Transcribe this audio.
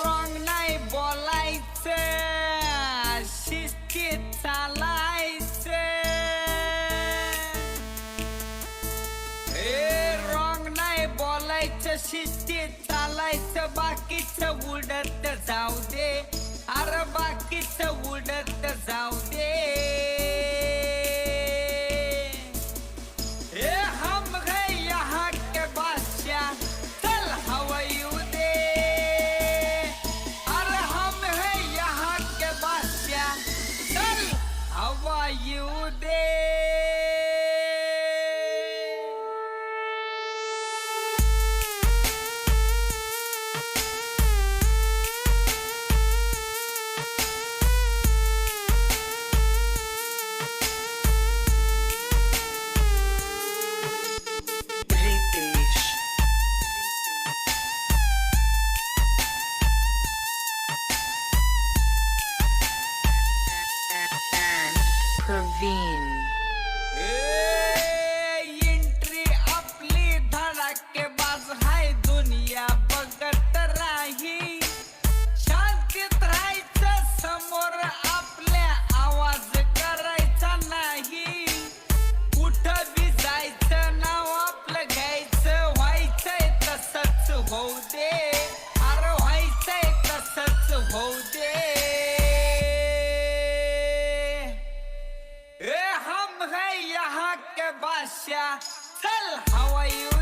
Wrong नाही बोलायचं, शिस्तीत चालायचं. रॉंग नाही बोलायचं, शिस्तीत चालायचं. बाकीचं उडत जाऊ दे, अरे बाकीचं उडत जाऊ दे. हम है यहाँ के बादशाह, चल हवा येऊ दे. अरे हम है यहाँ के बादशाह, चल हवा येऊ दे. Praveen. एंट्री आपली धडाकेबाज हाय, दुनिया बघत राही. शांतीत राहायचं, समोर आपल्या आवाज करायचा नाही. कुठं बी जायचं, नाव आपलं घ्यायचं. व्हायचंय तसंच होऊ दे, अरे व्हायचंय तसंच होऊ दे. हम है यहाँ के बादशाह, चल हवा येऊ